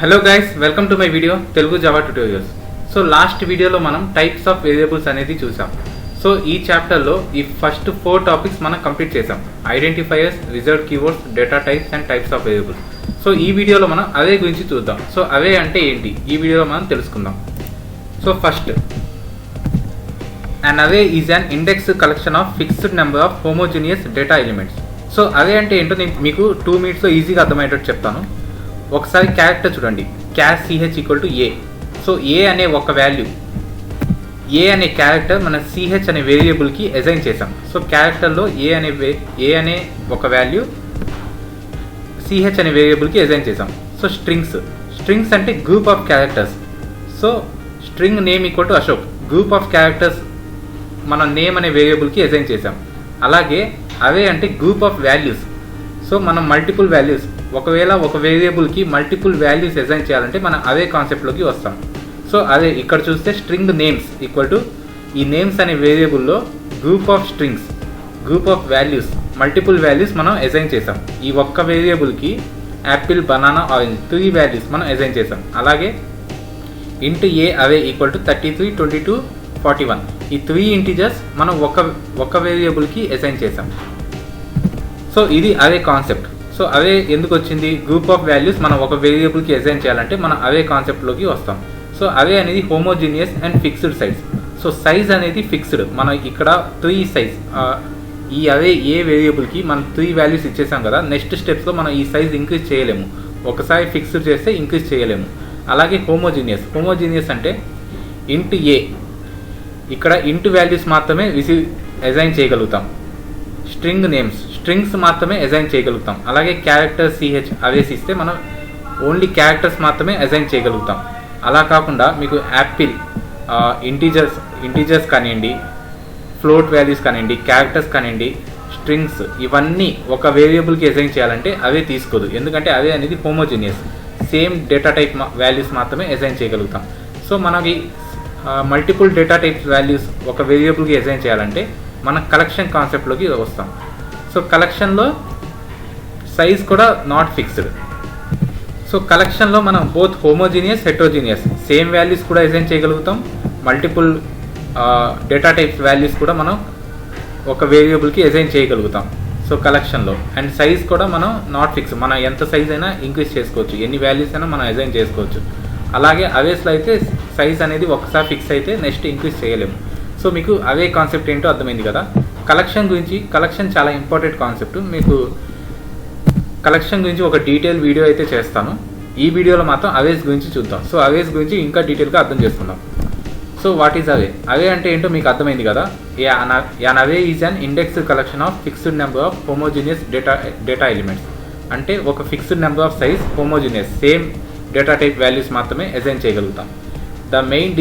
Hello guys, welcome to my video Telugu Java tutorials. So last వీడియోలో మనం types of variables అనేది చూసాం. So ఈ చాప్టర్లో ఈ ఫస్ట్ 4 టాపిక్స్ మనం కంప్లీట్ చేసాం. Identifiers, reserved keywords, data types and types of variables. So ఈ వీడియోలో మనం అవే గురించి చూద్దాం. సో అవే అంటే ఏంటి ఈ వీడియోలో మనం తెలుసుకుందాం. So first, an array is an indexed collection of fixed number of homogeneous data elements. So array అంటే ఏంటో నేను మీకు 2 మినిట్స్లో ఈజీగా అర్థమయ్యేటట్టు చెప్తాను. ఒకసారి క్యారెక్టర్ చూడండి, క్యాష్ CH equal to A. So A అనే ఒక వాల్యూ, ఏ అనే క్యారెక్టర్ మన సిహెచ్ అనే వేరియబుల్కి అసైన్ చేసాం. సో క్యారెక్టర్లో ఏ అనే ఒక వాల్యూ సిహెచ్ అనే వేరియబుల్కి అసైన్ చేసాం. సో స్ట్రింగ్స్ అంటే group of characters. So string name equal to Ashok, group of characters మన నేమ్ అనే వేరియబుల్కి అసైన్ చేసాం. అలాగే అవే అంటే గ్రూప్ ఆఫ్ వాల్యూస్. సో మనం మల్టిపుల్ వాల్యూస్, ఒకవేళ ఒక వేరియబుల్కి మల్టిపుల్ వాల్యూస్ అసైన్ చేయాలంటే మనం అవే కాన్సెప్ట్లోకి వస్తాం. సో అదే ఇక్కడ చూస్తే స్ట్రింగ్ నేమ్స్ ఈక్వల్ టు ఈ నేమ్స్ అనే వేరియబుల్లో group of strings, group of values, multiple values మనం అసైన్ చేసాం. ఈ ఒక్క వేరియబుల్కి యాపిల్, బనానా, ఆరెంజ్ 3 వాల్యూస్ మనం అసైన్ చేసాం. అలాగే int A array equal to 33, 22, 41 ఈ 3 ఇంటిజర్స్ మనం ఒక వేరియబుల్కి అసైన్ చేసాం. సో ఇది అవే కాన్సెప్ట్. సో అవే ఎందుకు వచ్చింది? గ్రూప్ ఆఫ్ వాల్యూస్ మనం ఒక వేరియబుల్కి అసైన్ చేయాలంటే మనం అవే కాన్సెప్ట్లోకి వస్తాం. సో అవే అనేది homogeneous and fixed size. So size అనేది ఫిక్స్డ్. మనం ఇక్కడ 3 సైజ్, ఈ అవే ఏ వేరియబుల్కి మనం 3 వాల్యూస్ ఇచ్చేసాం కదా, నెక్స్ట్ స్టెప్స్లో మనం ఈ సైజ్ ఇంక్రీజ్ చేయలేము. ఒకసారి ఫిక్స్డ్ చేస్తే ఇంక్రీజ్ చేయలేము. అలాగే హోమోజీనియస్ అంటే ఇంటూ ఏ, ఇక్కడ ఇంటూ వాల్యూస్ మాత్రమే అసైన్ చేయగలుగుతాం. స్ట్రింగ్స్ మాత్రమే అసైన్ చేయగలుగుతాం. అలాగే క్యారెక్టర్ సిహెచ్ అవేస్ ఇస్తే మనం ఓన్లీ క్యారెక్టర్స్ మాత్రమే అసైన్ చేయగలుగుతాం. అలా కాకుండా మీకు యాపిల్, ఇంటీజర్స్ కానివ్వండి, ఫ్లోట్ వాల్యూస్ కానివ్వండి, క్యారెక్టర్స్ కానివ్వండి, స్ట్రింగ్స్, ఇవన్నీ ఒక వేరియబుల్కి అసైన్ చేయాలంటే అవే తీసుకోదు. ఎందుకంటే అవే అనేది homogeneous, same data type values మాత్రమే అసైన్ చేయగలుగుతాం. సో మనకి మల్టిపుల్ డేటా టైప్స్ వాల్యూస్ ఒక వేరియబుల్కి అసైన్ చేయాలంటే మనం కలెక్షన్ కాన్సెప్ట్లోకి వస్తాం. సో కలెక్షన్లో సైజ్ కూడా నాట్ ఫిక్స్డ్. సో కలెక్షన్లో మనం both homogeneous, heterogeneous same values కూడా అసైన్ చేయగలుగుతాం. మల్టిపుల్ డేటా టైప్స్ వాల్యూస్ కూడా మనం ఒక వేరియబుల్కి అసైన్ చేయగలుగుతాం. సో కలెక్షన్లో అండ్ సైజ్ కూడా మనం నాట్ ఫిక్స్, మనం ఎంత సైజ్ అయినా ఇంక్రీజ్ చేసుకోవచ్చు, ఎన్ని వాల్యూస్ అయినా మనం అసైన్ చేసుకోవచ్చు. అలాగే అవేస్లో అయితే సైజ్ అనేది ఒకసారి ఫిక్స్ అయితే నెక్స్ట్ ఇంక్రీజ్ చేయలేము. సో మీకు అవే కాన్సెప్ట్ ఏంటో అర్థమైంది కదా. కలెక్షన్ చాలా ఇంపార్టెంట్ కాన్సెప్ట్. మీకు కలెక్షన్ గురించి ఒక డీటెయిల్ వీడియో అయితే చేస్తాను. ఈ వీడియోలో మాత్రం అవేస్ గురించి చూద్దాం. సో అవేస్ గురించి ఇంకా డీటెయిల్గా అర్థం చేసుకుందాం. సో వాట్ ఈజ్ అవే? అవే అంటే ఏంటో మీకు అర్థమైంది కదా. An away is an indexed collection of fixed number of homogeneous data elements. అంటే ఒక fixed number of size, homogeneous same data type values మాత్రమే అసైన్ చేయగలుగుతాం. The main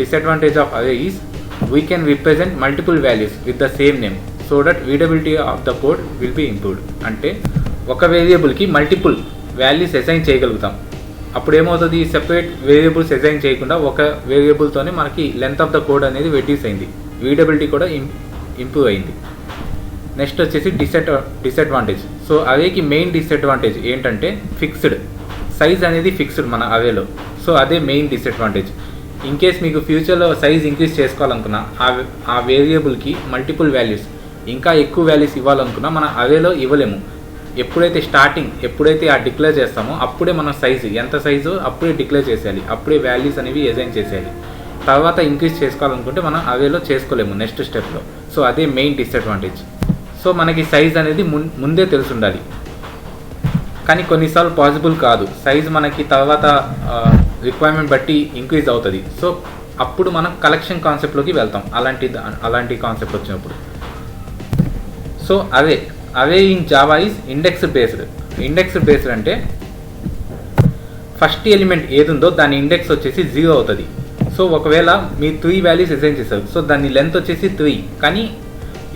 disadvantage of away is we can represent multiple values with the same name so that readability of the code will be improved. అంటే ఒక వేరియబుల్కి multiple values assign చేయగలుగుతాం. అప్పుడు ఏమవుతుంది? Separate variables assign చేయకుండా ఒక వేరియబుల్తోనే మనకి length of the code అనేది reduce అయింది, రీడబిలిటీ కూడా ఇంప్రూవ్ అయింది. నెక్స్ట్ వచ్చేసి డిసడ్వాంటేజ్. సో అవేకి మెయిన్ డిసడ్వాంటేజ్ ఏంటంటే ఫిక్స్డ్ సైజ్ అనేది ఫిక్స్డ్ మన అవేలో. సో అదే మెయిన్ డిసడ్వాంటేజ్. ఇన్ కేస్ మీకు ఫ్యూచర్లో సైజ్ ఇంక్రీజ్ చేసుకోవాలనుకున్నా, ఆ వేరియబుల్కి మల్టిపుల్ వాల్యూస్, ఇంకా ఎక్కువ వాల్యూస్ ఇవ్వాలనుకున్నా మనం అవేలో ఇవ్వలేము. ఎప్పుడైతే డిక్లేర్ చేస్తామో అప్పుడే మనం సైజు, ఎంత సైజు అప్పుడే డిక్లేర్ చేసేయాలి, అప్పుడే వాల్యూస్ అనేవి అసైన్ చేసేయాలి. తర్వాత ఇంక్రీజ్ చేసుకోవాలనుకుంటే మనం అవేలో చేసుకోలేము నెక్స్ట్ స్టెప్లో. సో అదే మెయిన్ డిసడ్వాంటేజ్. సో మనకి సైజ్ అనేది ముందే తెలిసి ఉండాలి, కానీ కొన్నిసార్లు పాసిబుల్ కాదు. సైజ్ మనకి తర్వాత రిక్వైర్మెంట్ బట్టి ఇంక్రీజ్ అవుతుంది. సో అప్పుడు మనం కలెక్షన్ కాన్సెప్ట్లోకి వెళ్తాం అలాంటి కాన్సెప్ట్ వచ్చినప్పుడు. So away in Java is indexed based అంటే ఫస్ట్ ఎలిమెంట్ ఏది ఉందో దాని ఇండెక్స్ వచ్చేసి 0 అవుతుంది. సో ఒకవేళ మీరు 3 వాల్యూస్ అసైన్ చేశారు, సో దాని లెంత్ వచ్చేసి 3, కానీ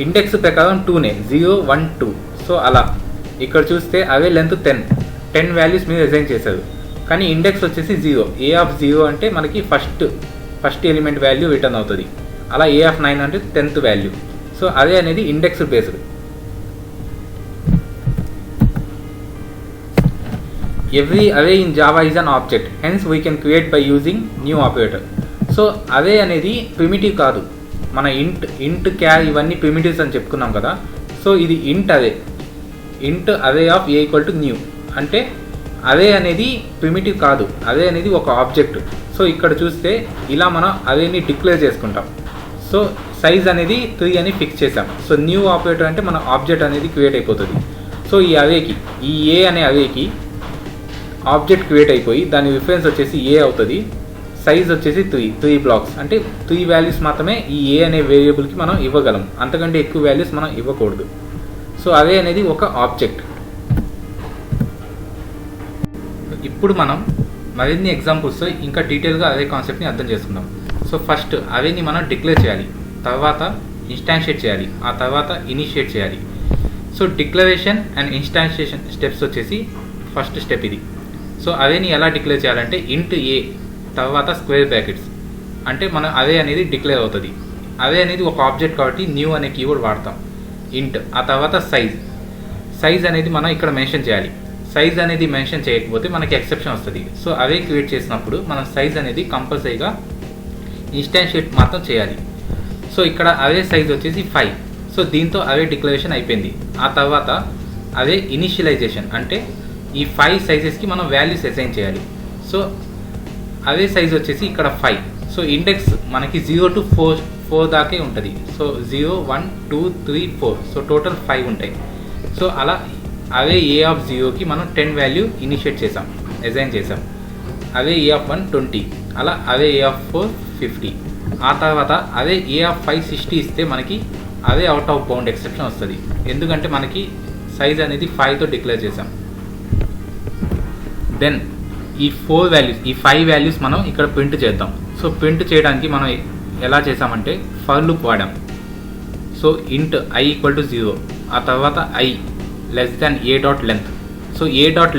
ఇండెక్స్ ప్రకారం 2నే, 0, 1, 2. సో అలా ఇక్కడ చూస్తే అవే లెంత్ 10 వాల్యూస్ మీరు అసైన్ చేశారు, కానీ ఇండెక్స్ వచ్చేసి 0. ఏ ఆఫ్ 0 అంటే మనకి ఫస్ట్ ఎలిమెంట్ వాల్యూ రిటర్న్ అవుతుంది. అలా ఏ ఆఫ్ 9 అంటే 10th వాల్యూ. సో అదే అనేది index based. every array in Java is an object, hence we can create by using new operator. So array అనేది ప్రిమిటివ్ కాదు, మన ఇంట్ క్యార్ ఇవన్నీ ప్రిమిటివ్స్ అని చెప్పుకున్నాం కదా. సో ఇది int array of A equal to new అంటే అవే అనేది ప్రిమిటివ్ కాదు, అవే అనేది ఒక ఆబ్జెక్ట్. సో ఇక్కడ చూస్తే ఇలా మనం అవేని డిక్లేర్ చేసుకుంటాం. సో సైజ్ అనేది 3 అని ఫిక్స్ చేసాం. సో న్యూ ఆపరేటర్ అంటే మన ఆబ్జెక్ట్ అనేది క్రియేట్ అయిపోతుంది. సో ఈ అవేకి ఈ ఏ అనే అవేకి ఆబ్జెక్ట్ క్రియేట్ అయిపోయి దాని రిఫరెన్స్ వచ్చేసి ఏ అవుతుంది. సైజ్ వచ్చేసి 3 బ్లాక్స్ అంటే 3 వాల్యూస్ మాత్రమే ఈ ఏ అనే వేరియబుల్కి మనం ఇవ్వగలం, అంతకంటే ఎక్కువ వాల్యూస్ మనం ఇవ్వకూడదు. సో అవే అనేది ఒక ఆబ్జెక్ట్. ఇప్పుడు మనం మరిన్ని ఎగ్జాంపుల్స్ ఇంకా డీటెయిల్గా అవే కాన్సెప్ట్ని అర్థం చేసుకుందాం. సో ఫస్ట్ అవేని మనం డిక్లేర్ చేయాలి, తర్వాత ఇన్స్టాన్షియేట్ చేయాలి, ఆ తర్వాత ఇనిషియేట్ చేయాలి. సో డిక్లరేషన్ అండ్ ఇన్స్టాన్షియేషన్ స్టెప్స్ వచ్చేసి ఫస్ట్ స్టెప్ ఇది. సో అవేని ఎలా డిక్లేర్ చేయాలంటే ఇంట్ ఏ తర్వాత స్క్వేర్ బ్రాకెట్స్ అంటే మనం అవే అనేది డిక్లేర్ అవుతుంది. అవే అనేది ఒక ఆబ్జెక్ట్ కాబట్టి న్యూ అనే కీవర్డ్ వాడతాం. ఇంట్ ఆ తర్వాత సైజ్ అనేది మనం ఇక్కడ మెన్షన్ చేయాలి. సైజ్ అనేది మెన్షన్ చేయకపోతే మనకి ఎక్సెప్షన్ వస్తుంది. సో అవే క్రియేట్ చేసినప్పుడు మనం సైజ్ అనేది కంపల్సరీగా ఇన్స్టాన్షియేట్ మాత్రం చేయాలి. సో ఇక్కడ అవే సైజ్ వచ్చేసి 5. సో దీంతో అవే డిక్లరేషన్ అయిపోయింది. ఆ తర్వాత అవే ఇనిషియలైజేషన్ అంటే ఈ 5 సైజెస్కి మనం వాల్యూస్ అసైన్ చేయాలి. సో అవే సైజ్ వచ్చేసి ఇక్కడ 5. సో ఇండెక్స్ మనకి 0 to 4 దాకే ఉంటుంది. సో 0, 1, 2, 3, 4 సో టోటల్ 5 ఉంటాయి. సో అలా అవే ఏ ఆఫ్ 0కి మనం 10 వాల్యూ ఇనిషియేట్ చేసాం, అసైన్ చేసాం. అవే ఏ ఆఫ్ 1 20, అలా అవే ఏ ఆఫ్ 4 50. ఆ తర్వాత అవే ఏ ఆఫ్ 5 60 ఇస్తే మనకి array out of bound exception వస్తుంది, ఎందుకంటే మనకి సైజ్ అనేది 5తో డిక్లేర్ చేసాం. దెన్ ఈ 5 వాల్యూస్ మనం ఇక్కడ ప్రింట్ చేద్దాం. సో ప్రింట్ చేయడానికి మనం ఎలా చేసామంటే ఫర్ లూప్ వాడాం. So int I equal to 0, ఆ తర్వాత I less than A dot length. So A dot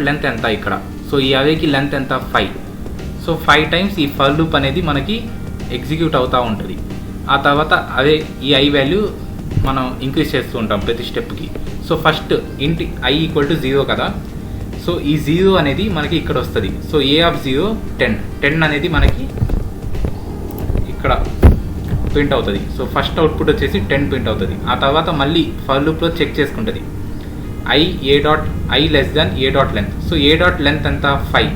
length ఎంత ఇక్కడ? సో ఈ అవేకి లెంత్ ఎంత? 5. సో 5 టైమ్స్ ఈ ఫర్ లూప్ అనేది మనకి ఎగ్జిక్యూట్ అవుతూ ఉంటుంది. ఆ తర్వాత అదే ఈ ఐ వాల్యూ మనం ఇంక్రీజ్ చేస్తూ ఉంటాం ప్రతి స్టెప్కి. సో ఫస్ట్ ఇంట్ ఐ ఈక్వల్ టు 0 కదా. సో ఈ 0 అనేది మనకి ఇక్కడ వస్తుంది. సో ఏ ఆఫ్ 0 10 అనేది మనకి ఇక్కడ ప్రింట్ అవుతుంది. సో ఫస్ట్ అవుట్పుట్ వచ్చేసి 10 ప్రింట్ అవుతుంది. ఆ తర్వాత మళ్ళీ ఫర్ లూప్లో చెక్ చేసుకుంటుంది I less than A dot length. So A dot length ఎంత? 5.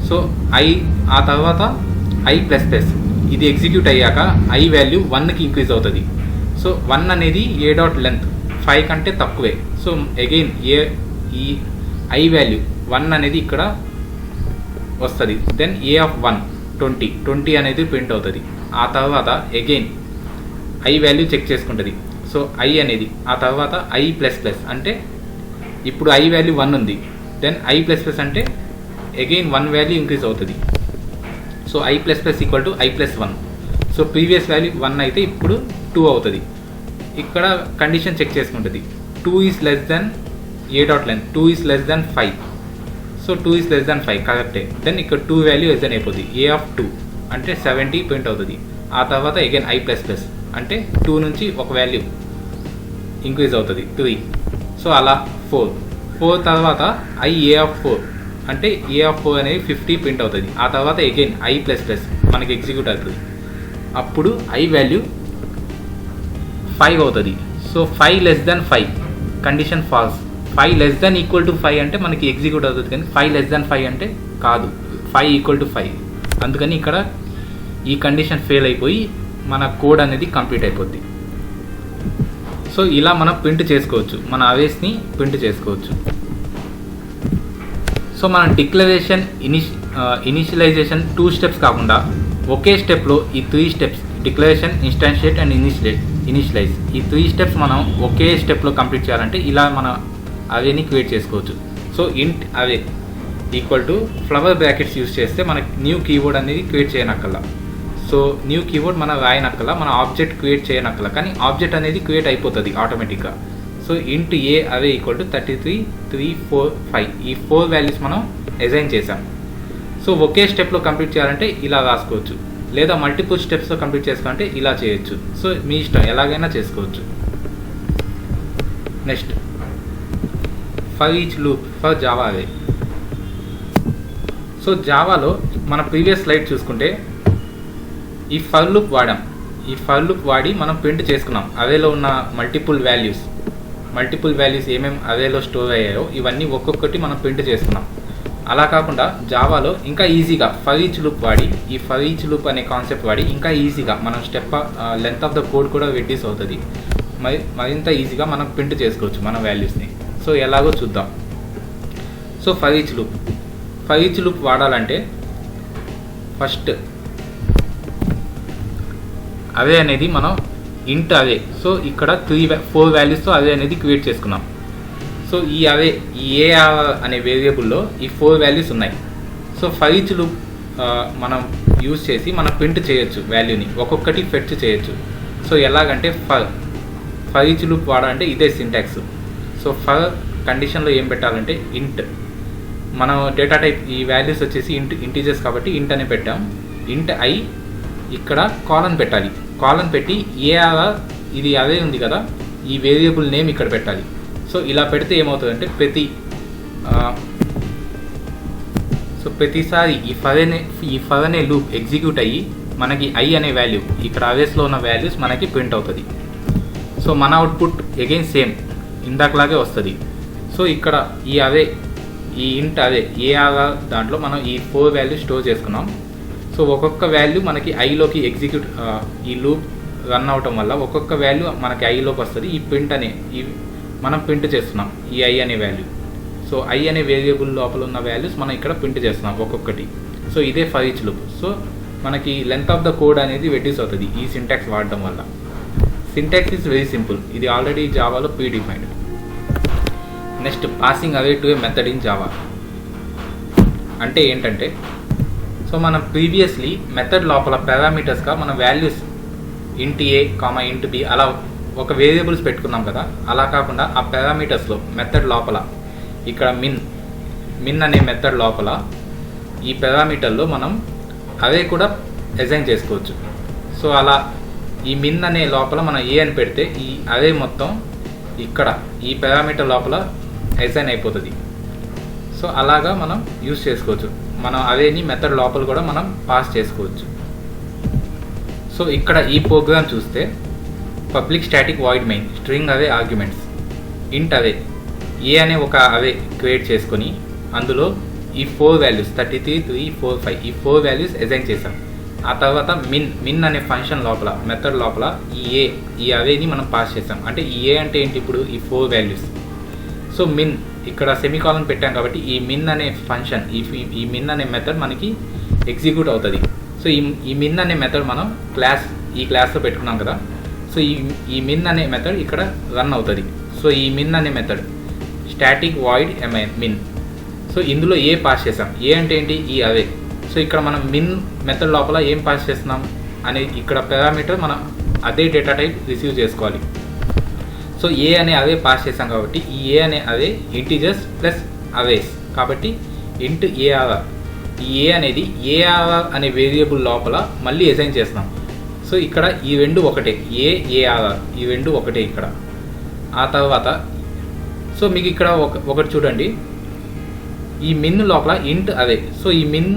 సో ఆ తర్వాత ఐ ప్లస్ ప్లస్ ఇది ఎగ్జిక్యూట్ అయ్యాక ఐ వాల్యూ 1కి ఇంక్రీజ్ అవుతుంది. సో 1 అనేది ఏ డాట్ లెంత్ 5 కంటే తక్కువే. సో అగైన్ ఈ ఐ వాల్యూ 1 అనేది ఇక్కడ వస్తుంది. దెన్ ఏ ఆఫ్ 1 20 అనేది ప్రింట్ అవుతుంది. ఆ తర్వాత అగైన్ ఐ వాల్యూ చెక్ చేసుకుంటుంది. సో ఐ అనేది ఆ తర్వాత ఐ ప్లస్ ప్లస్ అంటే ఇప్పుడు ఐ వాల్యూ 1 ఉంది. దెన్ ఐ ప్లస్ ప్లస్ అంటే అగైన్ 1 వాల్యూ ఇంక్రీజ్ అవుతుంది. So I plus plus equal to I plus 1. So previous value 1 అయితే ఇప్పుడు 2 అవుతుంది. ఇక్కడ కండిషన్ చెక్ చేసుకుంటుంది. 2 is less than A dot length 2 is less than 5. So 2 is less than 5 కరెక్టే. Then ఇక్కడ 2 value ఎజన్ అయిపోతుంది. ఏ of 2 అంటే 70 ప్రింట్ అవుతుంది. ఆ తర్వాత అగైన్ ఐ ప్లస్ ప్లస్ అంటే 2 నుంచి ఒక వాల్యూ ఇంక్రీజ్ అవుతుంది 3. సో అలా 4 తర్వాత ఐ ఏ ఆఫ్ 4 అంటే ఏ ఆఫ్ 4 అనేది 50 ప్రింట్ అవుతుంది. ఆ తర్వాత అగైన్ ఐ ప్లస్ ప్లస్ మనకి ఎగ్జిక్యూట్ అవుతుంది. అప్పుడు ఐ వాల్యూ 5 అవుతుంది. So 5 less than 5 condition false. 5 less than equal to 5 అంటే మనకి ఎగ్జిక్యూట్ అవుతుంది, కానీ 5 లెస్ దెన్ 5 అంటే కాదు, 5 ఈక్వల్ టు 5. అందుకని ఇక్కడ ఈ కండిషన్ ఫెయిల్ అయిపోయి మన కోడ్ అనేది కంప్లీట్ అయిపోద్ది. సో ఇలా మనం ప్రింట్ చేసుకోవచ్చు, మన అవేస్ని ప్రింట్ చేసుకోవచ్చు. సో మన డిక్లరేషన్ ఇనిషియలైజేషన్ 2 స్టెప్స్ కాకుండా ఒకే స్టెప్లో ఈ 3 steps declaration, instantiate and initialise ఈ 3 స్టెప్స్ మనం ఒకే స్టెప్లో కంప్లీట్ చేయాలంటే ఇలా మన అవేని క్రియేట్ చేసుకోవచ్చు. సో ఇంట్ అవే equal to flower brackets use చేస్తే మనకి న్యూ కీవర్డ్ అనేది క్రియేట్ చేయనక్కల్లా. సో న్యూ కీవర్డ్ మనం రాయనక్కల్లా, మన ఆబ్జెక్ట్ క్రియేట్ చేయనక్కల్లా, కానీ ఆబ్జెక్ట్ అనేది క్రియేట్ అయిపోతుంది ఆటోమేటిక్గా. సో ఇంట్ ఏ అవే ఈక్వల్ టు 33, 3, 4, 5 ఈ 4 వాల్యూస్ మనం అసైన్ చేసాం. సో ఒకే స్టెప్లో కంప్లీట్ చేయాలంటే ఇలా రాసుకోవచ్చు, లేదా మల్టిపుల్ స్టెప్స్లో కంప్లీట్ చేసుకోవాలంటే ఇలా చేయొచ్చు. సో మీ ఇష్టం, ఎలాగైనా చేసుకోవచ్చు. Next for each loop for Java array. So జావాలో మన ప్రీవియస్ స్లైడ్ చూసుకుంటే ఈ ఫర్ లూప్ వాడాం. ఈ ఫర్ లూప్ వాడి మనం ప్రింట్ చేసుకున్నాం అవేలో ఉన్న మల్టిపుల్ వాల్యూస్ ఏమేమి అవేలో స్టోర్ అయ్యాయో ఇవన్నీ ఒక్కొక్కటి మనం ప్రింట్ చేసుకున్నాం. అలా కాకుండా జావాలో ఇంకా ఈజీగా ఫర్ ఈచ్ లూప్ వాడి, ఈ ఫర్ ఈచ్ లూప్ అనే కాన్సెప్ట్ వాడి ఇంకా ఈజీగా మనం లెంత్ ఆఫ్ ద కోడ్ కూడా రెడ్యూస్ అవుతుంది. మరింత ఈజీగా మనం ప్రింట్ చేసుకోవచ్చు మన వాల్యూస్ని. సో ఎలాగో చూద్దాం. సో ఫర్ ఈచ్ లూప్ వాడాలంటే ఫస్ట్ అవే అనేది మనం ఇంట్ అవే. సో ఇక్కడ 4 వాల్యూస్తో అవే అనేది క్రియేట్ చేసుకున్నాం. సో ఈ అవే ఈ ఏ అనే వేరియబుల్లో ఈ 4 వాల్యూస్ ఉన్నాయి. సో ఫర్ ఈచ్ లూప్ మనం యూజ్ చేసి మనం ప్రింట్ చేయొచ్చు వాల్యూని, ఒక్కొక్కటి ఫెచ్ చేయొచ్చు. సో ఎలాగంటే ఫర్ ఈచ్ లూప్ వాడాలంటే ఇదే సింటాక్స్. సో ఫర్ కండిషన్లో ఏం పెట్టాలంటే ఇంట్, మనం డేటా టైప్ ఈ వాల్యూస్ వచ్చేసి ఇంటీజర్స్ కాబట్టి ఇంట్ అని పెట్టాం. ఇంట్ ఐ ఇక్కడ కాలన్ పెట్టాలి. కాలన్ పెట్టి ఇది అవే ఉంది కదా, ఈ వేరియబుల్ నేమ్ ఇక్కడ పెట్టాలి. సో ఇలా పెడితే ఏమవుతుందంటే ప్రతిసారి ఈ ఫర్ అనే లూప్ ఎగ్జిక్యూట్ అయ్యి మనకి ఐ అనే వాల్యూ ఇక్కడ అవేస్లో ఉన్న వాల్యూస్ మనకి ప్రింట్ అవుతుంది. సో మన అవుట్పుట్ అగైన్ సేమ్ ఇందాకలాగే వస్తుంది. సో ఇక్కడ ఈ ఇంట్ అవే దాంట్లో మనం ఈ 4 వాల్యూస్ స్టోర్ చేసుకున్నాం. సో ఒక్కొక్క వాల్యూ మనకి ఐలోకి ఎగ్జిక్యూట్, ఈ లూప్ రన్ అవటం వల్ల ఒక్కొక్క వాల్యూ మనకి ఐలోకి వస్తుంది. ఈ ప్రింట్ మనం ప్రింట్ చేస్తున్నాం ఈ ఐ అనే వాల్యూ. సో ఐ అనే వేరియబుల్ లోపల ఉన్న వాల్యూస్ మనం ఇక్కడ ప్రింట్ చేస్తున్నాం ఒక్కొక్కటి. సో ఇదే ఫర్ ఈచ్ లూప్. సో మనకి లెంత్ ఆఫ్ ద కోడ్ అనేది రెడ్యూస్ అవుతుంది ఈ సింటాక్స్ వాడడం వల్ల. సింటాక్స్ ఈజ్ వెరీ సింపుల్, ఇది ఆల్రెడీ జావాలో pre defined. Next passing array to a method in Java అంటే ఏంటంటే, సో మనం ప్రీవియస్లీ మెథడ్ లోపల పారామీటర్స్గా మన వాల్యూస్ ఇంట్ ఏ ఇంట్ బి అలా ఒక వేరియబుల్స్ పెట్టుకున్నాం కదా. అలా కాకుండా ఆ పారామీటర్స్లో మెథడ్ లోపల ఇక్కడ మిన్ అనే మెథడ్ లోపల ఈ పారామీటర్లో మనం అవే కూడా అసైన్ చేసుకోవచ్చు. సో అలా ఈ మిన్ అనే లోపల మనం ఏ అని పెడితే ఈ అవే మొత్తం ఇక్కడ ఈ పారామీటర్ లోపల అసైన్ అయిపోతుంది. సో అలాగా మనం యూజ్ చేసుకోవచ్చు. మనం అవేని మెథడ్ లోపల కూడా మనం పాస్ చేసుకోవచ్చు. సో ఇక్కడ ఈ ప్రోగ్రామ్ చూస్తే public static void main string array arguments int array ఏ అనే ఒక అవే క్రియేట్ చేసుకొని అందులో ఈ 4 వాల్యూస్ 33, 3, 4, 5 ఈ 4 వాల్యూస్ అసైన్ చేసాం. ఆ తర్వాత మిన్ అనే ఫంక్షన్ లోపల మెథడ్ లోపల ఈ అవేని మనం పాస్ చేసాం. అంటే ఈ ఏ అంటే ఏంటి, ఇప్పుడు ఈ 4 వాల్యూస్. సో ఇక్కడ సెమీకాలన్ పెట్టాం కాబట్టి ఈ మిన్ అనే ఫంక్షన్ ఈ మిన్ అనే మెథడ్ మనకి ఎగ్జిక్యూట్ అవుతుంది. సో ఈ మిన్ అనే మెథడ్ మనం ఈ క్లాస్లో పెట్టుకున్నాం కదా. సో ఈ మిన్ అనే మెథడ్ ఇక్కడ రన్ అవుతుంది. సో ఈ మిన్ అనే మెథడ్ స్టాటిక్ వాయిడ్ మిన్. సో ఇందులో ఏ పాస్ చేసాం, ఏ అంటే ఏంటి ఈ అవే. సో ఇక్కడ మనం మిన్ మెథడ్ లోపల ఏం పాస్ చేస్తున్నాం అనే ఇక్కడ పారామీటర్ మనం అదే డేటా టైప్ రిసీవ్ చేసుకోవాలి. సో ఏ అనే అవే పాస్ చేసాం కాబట్టి ఈ ఏ అనే అవే ఇంటీజర్స్ ప్లస్ అవేస్ కాబట్టి ఇంట్ ఏఆర్. ఈ ఏ అనేది ఏఆర్ అనే వేరియబుల్ లోపల మళ్ళీ అసైన్ చేస్తున్నాం. సో ఇక్కడ ఈ రెండు ఒకటే, ఏఆర్ ఈ రెండు ఒకటే ఇక్కడ. ఆ తర్వాత సో మీకు ఇక్కడ ఒకటి చూడండి, ఈ మిన్ లోపల ఇంట్ అవే. సో ఈ మిన్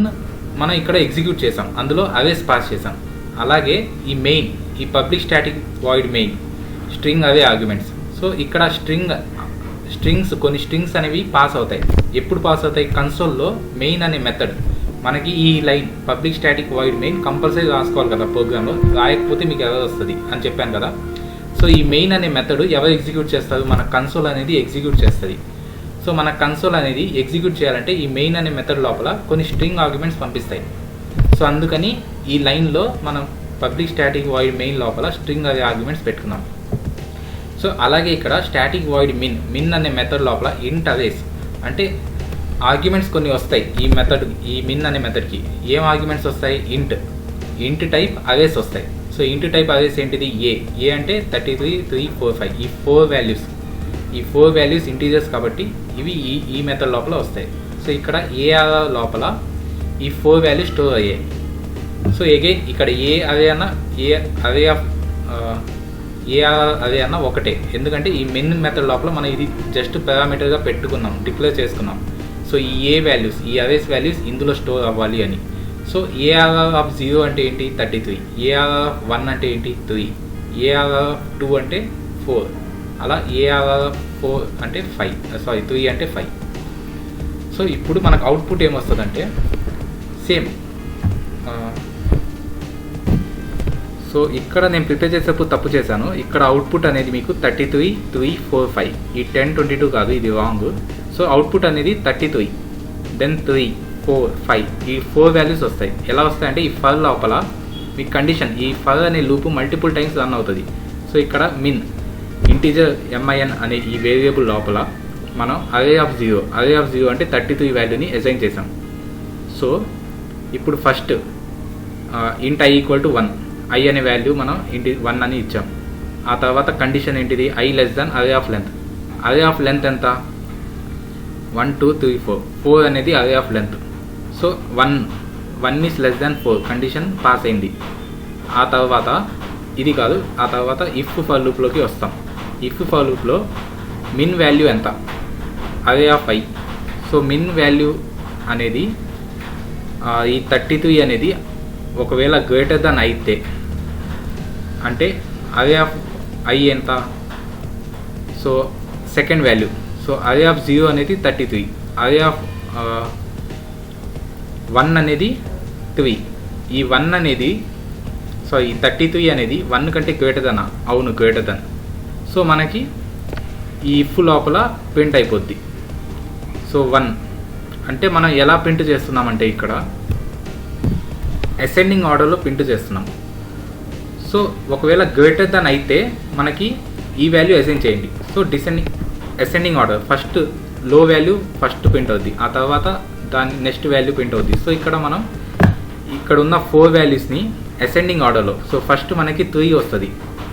మనం ఇక్కడ ఎగ్జిక్యూట్ చేసాం, అందులో అవేస్ పాస్ చేసాం. అలాగే ఈ మెయిన్ ఈ public static void main string array arguments. So ఇక్కడ కొన్ని స్ట్రింగ్స్ అనేవి పాస్ అవుతాయి. ఎప్పుడు పాస్ అవుతాయి, కన్సోల్లో మెయిన్ అనే మెథడ్ మనకి ఈ line public static void main compulsory రాసుకోవాలి కదా ప్రోగ్రామ్లో, రాయకపోతే మీకు ఎవరు వస్తుంది అని చెప్పాను కదా. సో ఈ మెయిన్ అనే మెథడ్ ఎవరు ఎగ్జిక్యూట్ చేస్తారు, మన కన్సోల్ అనేది ఎగ్జిక్యూట్ చేస్తుంది. సో మన కన్సోల్ అనేది ఎగ్జిక్యూట్ చేయాలంటే ఈ మెయిన్ అనే మెథడ్ లోపల కొన్ని స్ట్రింగ్ ఆర్గ్యుమెంట్స్ పంపిస్తాయి. సో అందుకని ఈ లైన్లో మనం పబ్లిక్ స్టాటిక్ వాయిడ్ మెయిన్ లోపల స్ట్రింగ్ అనే ఆర్గ్యుమెంట్స్ పెట్టుకున్నాం. సో అలాగే ఇక్కడ స్టాటిక్ వాయిడ్ మిన్ అనే మెథడ్ లోపల ఇంట్ అవేస్ అంటే ఆర్గ్యుమెంట్స్ కొన్ని వస్తాయి ఈ మిన్ అనే మెథడ్కి. ఏం ఆర్గ్యుమెంట్స్ వస్తాయి, ఇంట్ టైప్ అవేస్ వస్తాయి. సో ఇంట్ టైప్ అవేస్ ఏంటిది, ఏ అంటే 33, 3, 4, 5 ఈ 4 వాల్యూస్ ఇంటీజర్స్ కాబట్టి ఇవి ఈ మెథడ్ లోపల వస్తాయి. సో ఇక్కడ ఏఆర్ లోపల ఈ 4 వాల్యూస్ స్టోర్ అయ్యాయి. సో అగైన్ ఇక్కడ ఏ అవే అన్న ఏ అవే ఆఫ్ ఏ అదే అన్న ఒకటే, ఎందుకంటే ఈ మిన్ మెథడ్ లోపల మనం ఇది జస్ట్ పారామీటర్గా పెట్టుకున్నాం, డిక్లేర్ చేసుకున్నాం. సో ఈ ఏ వాల్యూస్, ఈ అవేస్ వాల్యూస్ ఇందులో స్టోర్ అవ్వాలి అని. సో ఏఆర్ఆర్ ఆఫ్ 0 అంటే ఏంటి 33, ఏఆర్ఆర్ ఆఫ్ 1 అంటే ఏంటి 3, ఏఆర్ఆర్ ఆఫ్ 2 అంటే 4, అలా ఏఆర్ఆర్ ఆఫ్ 4 అంటే 3 అంటే 5. సో ఇప్పుడు మనకు అవుట్పుట్ ఏమొస్తుందంటే సేమ్. సో ఇక్కడ నేను ప్రిపేర్ చేసేటప్పుడు తప్పు చేశాను. ఇక్కడ అవుట్పుట్ అనేది మీకు 33, 3, 4, 5, ఈ 10, 22 కాదు, ఇది రాంగ్. సో అవుట్పుట్ అనేది 33, దెన్ 3, 4, 5, ఈ 4 వాల్యూస్ వస్తాయి. ఎలా వస్తాయంటే ఈ ఫర్ లోపల మీ కండిషన్, ఈ ఫర్ అనే లూప్ మల్టిపుల్ టైమ్స్ రన్ అవుతుంది. సో ఇక్కడ మిన్ ఇంటీజర్ min అనే ఈ వేరియబుల్ లోపల మనం అరే ఆఫ్ 0 అంటే 33 వాల్యూని అసైన్ చేసాం. సో ఇప్పుడు ఫస్ట్ ఇంట్ i ఈక్వల్ టు 1, i అనే వాల్యూ మనం ఇంటి 1 అని ఇచ్చాం. ఆ తర్వాత కండిషన్ ఏంటిది i లెస్ దాన్ అరే ఆఫ్ లెంత్. అరే ఆఫ్ లెంత్ ఎంత 1, 2, 3, 4 అనేది అరే of length. So 1 is less than 4 condition pass అయింది. ఆ తర్వాత ఇది కాదు, ఆ తర్వాత ఇఫ్ ఫర్ లూప్లోకి వస్తాం. ఇఫ్ ఫర్ లూప్లో మిన్ వాల్యూ ఎంత array of i. So min value అనేది ఈ 33 అనేది ఒకవేళ గ్రేటర్ దాన్ అయితే అంటే అరే ఆఫ్ i ఎంత, సో సెకండ్ వాల్యూ. సో అరే ఆఫ్ 0 అనేది 33, అరే ఆఫ్ 1 అనేది 3. ఈ 1 అనేది ఈ 33 అనేది 1 కంటే గ్రేటర్ దన్, అవును గ్రేటర్ దన్. సో మనకి ఈ ఇఫ్ లోపల ప్రింట్ అయిపోద్ది. సో 1 అంటే మనం ఎలా ప్రింట్ చేస్తున్నామంటే ఇక్కడ అసెండింగ్ ఆర్డర్లో ప్రింట్ చేస్తున్నాం. సో ఒకవేళ గ్రేటర్ దన్ అయితే మనకి ఈ వాల్యూ అసైన్ చేయండి. సో అసెండింగ్ ఆర్డర్ ఫస్ట్ లో వాల్యూ ఫస్ట్ ప్రింట్ అవుద్ది, ఆ తర్వాత దాని నెక్స్ట్ వాల్యూ ప్రింట్ అవుద్ది. సో ఇక్కడ మనం ఇక్కడ ఉన్న 4 వాల్యూస్ని అసెండింగ్ ఆర్డర్లో, సో ఫస్ట్ మనకి 3 వస్తుంది,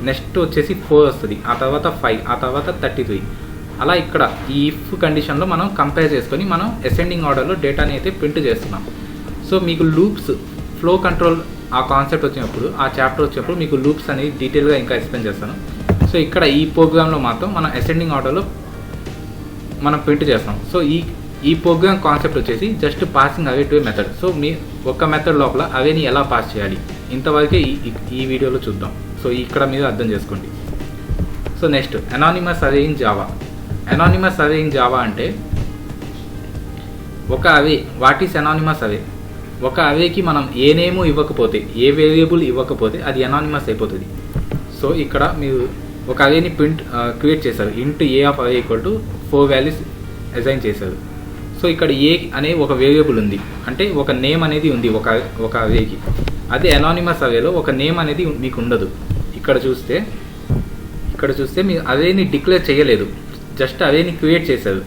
నెక్స్ట్ వచ్చేసి 4 వస్తుంది, ఆ తర్వాత 5, ఆ తర్వాత 33. అలా ఇక్కడ ఈ ఇఫ్ కండిషన్లో మనం కంపేర్ చేసుకొని మనం అసెండింగ్ ఆర్డర్లో డేటాని అయితే ప్రింట్ చేస్తున్నాం. సో మీకు లూప్స్ ఫ్లో కంట్రోల్ ఆ కాన్సెప్ట్ వచ్చినప్పుడు, ఆ చాప్టర్ వచ్చినప్పుడు మీకు లూప్స్ అనేది డీటెయిల్గా ఇంకా ఎక్స్ప్లెయిన్ చేస్తాను. సో ఇక్కడ ఈ ప్రోగ్రామ్లో మాత్రం మనం అసెండింగ్ ఆర్డర్లో మనం ప్రింట్ చేస్తాం. సో ఈ ప్రోగ్రామ్ కాన్సెప్ట్ వచ్చేసి just passing array to a method. So మీ ఒక మెథడ్ లోపల అవేని ఎలా పాస్ చేయాలి ఇంతవరకే ఈ వీడియోలో చూద్దాం. సో ఇక్కడ మీరు అర్థం చేసుకోండి. సో నెక్స్ట్ అనానిమస్ అరే ఇన్ జావా. అనానిమస్ అరే ఇన్ జావా అంటే ఒక అవే. వాట్ ఈస్ అనానిమస్ అవే? ఒక అవేకి మనం ఏ నేము ఇవ్వకపోతే, ఏ వేరియబుల్ ఇవ్వకపోతే అది అనానిమస్ అయిపోతుంది. సో ఇక్కడ మీరు ఒక అవేని క్రియేట్ చేశారు. ఇంట్ ఏ ఆఫ్ అరే ఈక్వల్ టు 4 వాల్యూస్ అసైన్ చేశారు. సో ఇక్కడ ఏ అనే ఒక వేరియబుల్ ఉంది, అంటే ఒక నేమ్ అనేది ఉంది ఒక అవేకి. అదే అనానిమస్ అవేలో ఒక నేమ్ అనేది మీకు ఉండదు. ఇక్కడ చూస్తే మీరు అవేని డిక్లేర్ చేయలేదు, జస్ట్ అవేని క్రియేట్ చేశారు.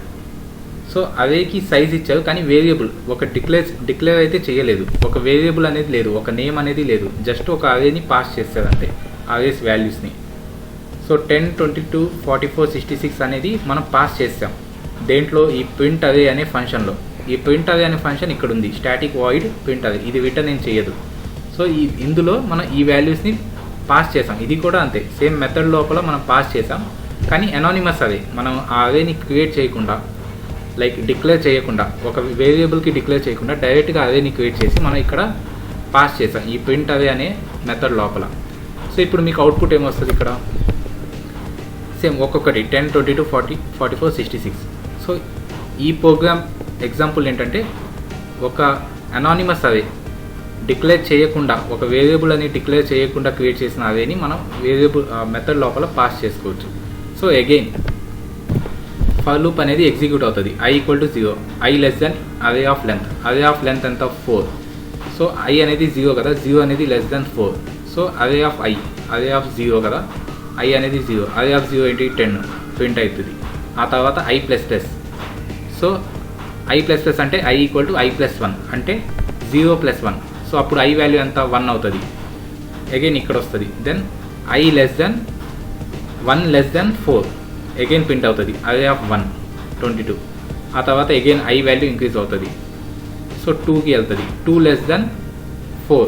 సో అవేకి సైజ్ ఇచ్చారు, కానీ వేరియబుల్ ఒక డిక్లేర్ అయితే చేయలేదు. ఒక వేరియబుల్ అనేది లేదు, ఒక నేమ్ అనేది లేదు, జస్ట్ ఒక అవేని పాస్ చేస్తారు అంతే, అవేస్ వాల్యూస్ని. సో 10, 22, 44, 66 అనేది మనం పాస్ చేస్తాం దేంట్లో, ఈ ప్రింట్ అవే అనే ఫంక్షన్లో. ఈ ప్రింట్ అవే అనే ఫంక్షన్ ఇక్కడ ఉంది, స్టాటిక్ వాయిడ్ ప్రింట్ అవే. ఇది రిటర్న్ ఏం చేయదు. సో ఇందులో మనం ఈ వాల్యూస్ని పాస్ చేసాం. ఇది కూడా అంతే, సేమ్ మెథడ్ లోపల మనం పాస్ చేసాం, కానీ అనానిమస్ అవే. మనం ఆ అవేని క్రియేట్ చేయకుండా, లైక్ డిక్లేర్ చేయకుండా, ఒక వేరియబుల్కి డిక్లేర్ చేయకుండా డైరెక్ట్గా అవేని క్రియేట్ చేసి మనం ఇక్కడ పాస్ చేసాం ఈ ప్రింట్ అవే అనే మెథడ్ లోపల. సో ఇప్పుడు మీకు అవుట్పుట్ ఏమొస్తుంది ఇక్కడ సేమ్ ఒక్కొక్కటి 10, 22, 40, 44, 66. సో ఈ ప్రోగ్రామ్ ఎగ్జాంపుల్ ఏంటంటే ఒక అనానిమస్ అవే డిక్లేర్ చేయకుండా, ఒక వేరియబుల్ అని డిక్లేర్ చేయకుండా క్రియేట్ చేసిన అవేని మనం వేరియబుల్ మెథడ్ లోపల పాస్ చేసుకోవచ్చు. సో అగైన్ ఫర్ లూప్ అనేది ఎగ్జిక్యూట్ అవుతుంది. i equal to 0, i less then అరే ఆఫ్ లెంత్. అరే ఆఫ్ లెంత్ ఎంత 4. సో i అనేది 0 కదా, 0 అనేది లెస్ దెన్ 4. సో అరే ఆఫ్ i, అరే ఆఫ్ 0 కదా, i అనేది 0, అరే ఆఫ్ 0 ఏంటి 10 ప్రింట్ అవుతుంది. ఆ తర్వాత i++. సో i++ అంటే i ఈక్వల్ టు i+1 అంటే 0+1. సో అప్పుడు i వాల్యూ ఎంత 1 అవుతుంది. అగైన్ ఇక్కడ వస్తుంది. Then i less than 1 less than 4 again print అవుతుంది, అరే ఆఫ్ 1, 22. ఆ తర్వాత అగైన్ i వాల్యూ ఇంక్రీజ్ అవుతుంది. సో 2కి వెళ్తుంది, 2 లెస్ దెన్ 4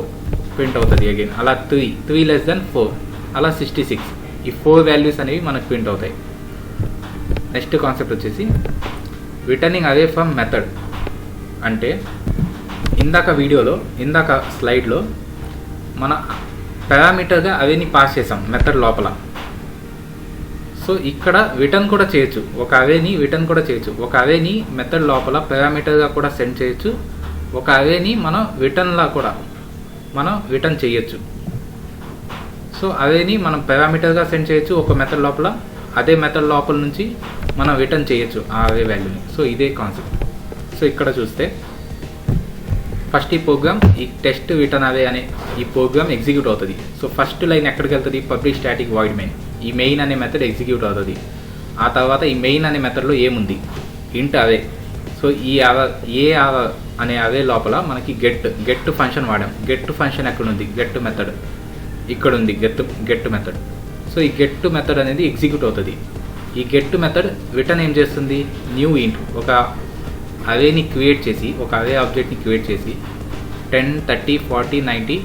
ప్రింట్ అవుతుంది అగైన్. అలా 3 లెస్ దెన్ 4 అలా 66. ఈ 4 వాల్యూస్ అనేవి మనకు ప్రింట్ అవుతాయి. నెక్స్ట్ కాన్సెప్ట్ వచ్చేసి రిటర్నింగ్ అవే ఫ్రమ్ మెథడ్. అంటే ఇందాక స్లైడ్లో మన పారామీటర్గా అవేని పాస్ చేసాం మెథడ్ లోపల. సో ఇక్కడ రిటర్న్ కూడా చేయొచ్చు, ఒక అవేని రిటర్న్ కూడా చేయొచ్చు. ఒక అవేని మెథడ్ లోపల పారామీటర్గా కూడా సెండ్ చేయొచ్చు, ఒక అవేని మనం రిటర్న్లా కూడా మనం రిటర్న్ చేయొచ్చు. సో అవేని మనం పారామీటర్గా సెండ్ చేయొచ్చు ఒక మెథడ్ లోపల, అదే మెథడ్ లోపల నుంచి మనం రిటర్న్ చేయొచ్చు ఆ అవే వాల్యూని. సో ఇదే కాన్సెప్ట్. సో ఇక్కడ చూస్తే ఫస్ట్ ఈ ప్రోగ్రామ్ ఈ టెస్ట్ రిటర్న్ అవే అనే ఈ ప్రోగ్రామ్ ఎగ్జిక్యూట్ అవుతుంది. సో ఫస్ట్ లైన్ ఎక్కడికి వెళ్తుంది? Public static void main. ఈ మెయిన్ అనే మెథడ్ ఎగ్జిక్యూట్ అవుతుంది. ఆ తర్వాత ఈ మెయిన్ అనే మెథడ్లో ఏముంది? ఇంట్ అవే. సో ఈ అనే అవే లోపల మనకి గెట్ ఫంక్షన్ వాడాం. గెట్ ఫంక్షన్ ఎక్కడ ఉంది? గెట్ మెథడ్ ఇక్కడ ఉంది, గెట్ మెథడ్. సో ఈ గెట్ మెథడ్ అనేది ఎగ్జిక్యూట్ అవుతుంది. ఈ గెట్ మెథడ్ రిటర్న్ ఏం చేస్తుంది? న్యూ ఇంట్, ఒక అవేని క్రియేట్ చేసి, ఒక అవే ఆబ్జెక్ట్ని క్రియేట్ చేసి 10, 30, 40, 90,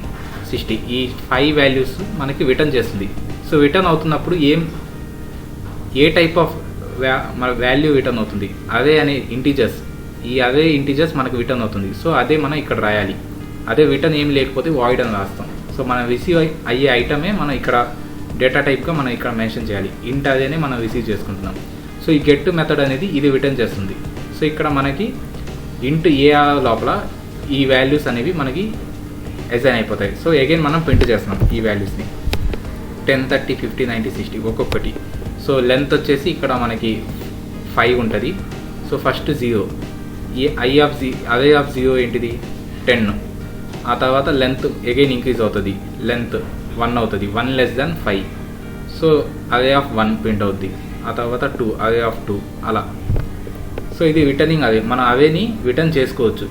60 ఈ 5 వాల్యూస్ మనకి రిటర్న్ చేస్తుంది. సో రిటర్న్ అవుతున్నప్పుడు ఏ టైప్ ఆఫ్ మన వాల్యూ రిటర్న్ అవుతుంది? అవే అనే ఇంటీజర్స్. ఈ అవే ఇంటీజర్స్ మనకు రిటర్న్ అవుతుంది. సో అదే మనం ఇక్కడ రాయాలి. అదే రిటర్న్ ఏం లేకపోతే వాయిడ్ అని రాస్తాం. సో మనం రిసీవ్ అయ్యే ఐటమే మనం ఇక్కడ డేటా టైప్గా మనం ఇక్కడ మెన్షన్ చేయాలి. ఇంట్ అదేనే మనం రిసీవ్ చేసుకుంటున్నాం. సో ఈ గెట్ మెథడ్ అనేది ఇది రిటర్న్ చేస్తుంది. సో ఇక్కడ మనకి ఇంట్ ఏఆర్ లోపల ఈ వాల్యూస్ అనేవి మనకి అసైన్ అయిపోతాయి. సో అగైన్ మనం ప్రింట్ చేస్తున్నాం ఈ వాల్యూస్ని 10, 30, 50, 90, 60 ఒక్కొక్కటి. సో లెంత్ వచ్చేసి ఇక్కడ మనకి 5 ఉంటుంది. సో ఫస్ట్ 0, ఈ అవే ఆఫ్ 0 ఏంటిది? 10. ఆ తర్వాత లెంత్ అగైన్ ఇంక్రీజ్ అవుతుంది, లెంత్ 1 అవుతుంది, 1 less than 5. So away of 1 print అవుద్ది. ఆ తర్వాత 2, అవే ఆఫ్ 2 అలా. సో ఇది రిటర్నింగ్ అవే. మనం అవేని రిటర్న్ చేసుకోవచ్చు.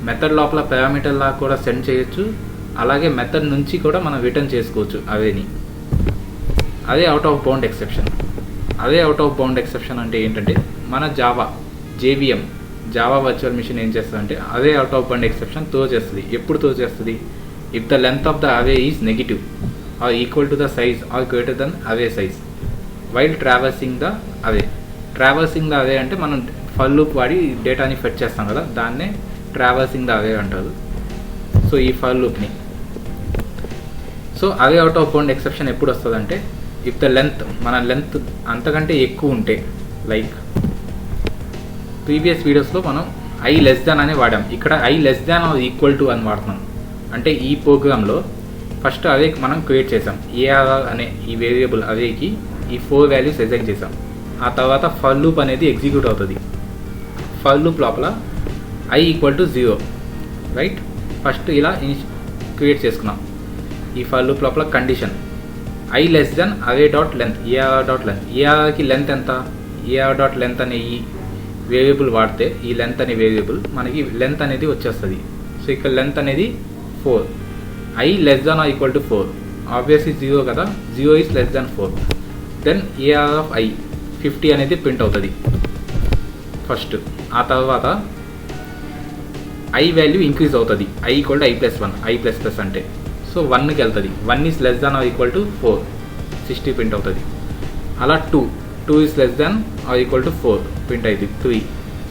మెథడ్ లోపల పారామీటర్ లాగా కూడా సెండ్ చేయొచ్చు, అలాగే మెథడ్ నుంచి కూడా మనం రిటర్న్ చేసుకోవచ్చు అవేని. అదే అవుట్ ఆఫ్ బౌండ్ ఎక్సెప్షన్. అదే అవుట్ ఆఫ్ బౌండ్ ఎక్సెప్షన్ అంటే ఏంటంటే మన JVM జావా వర్చువల్ మిషన్ ఏం చేస్తుందంటే array out of bound exception throw చేస్తుంది. ఎప్పుడు త్రో చేస్తుంది? If the length of the array is negative or equal to the size or greater than array size while traversing the array. Traversing the array అంటే మనం for loop వాడి డేటాని fetch చేస్తాం కదా, దాన్నే ట్రావర్సింగ్ ద అవే అంటారు. So ఈ for లూప్ని. So away out of bound exception ఎప్పుడు వస్తుందంటే ఇఫ్ ద లెంత్, మన లెంత్ అంతకంటే ఎక్కువ ఉంటే, లైక్ ప్రీవియస్ వీడియోస్లో మనం ఐ లెస్ దాన్ అనే వాడాం. ఇక్కడ I less than or equal to అని వాడుతున్నాం. అంటే ఈ ప్రోగ్రాంలో ఫస్ట్ అవే మనం క్రియేట్ చేసాం. ఏఆర్ అనే ఈ వేరియబుల్ అవేకి ఈ 4 వాల్యూస్ అసైన్ చేసాం. ఆ తర్వాత ఫర్ లూప్ అనేది ఎగ్జిక్యూట్ అవుతుంది. ఫర్ లూప్ లోపల I equal to 0, right? First ఇలా క్రియేట్ చేసుకున్నాం. ఈ ఫర్ లూప్ లోపల condition I less than array dot length, AR dot length. ఏఆర్కి లెంత్ ఎంత? ఏఆర్ డాట్ లెంత్ అనే ఈ వేరియబుల్ వాడితే ఈ లెంత్ అనే వేరియబుల్ మనకి లెంత్ అనేది వచ్చేస్తుంది. సో ఇక్కడ లెంత్ అనేది 4. I less than or equal to 4, obviously 0 కదా, 0 is less than 4. Then AR of i 50 అనేది ప్రింట్ అవుతుంది ఫస్ట్. ఆ తర్వాత ఐ వాల్యూ ఇంక్రీజ్ అవుతుంది. I equal to I+1, I++ అంటే సో 1కి వెళ్తుంది. 1 is less than or equal to 4, 60 print అవుతుంది. అలా 2 is less than or equal to 4 print అవుతుంది. 3,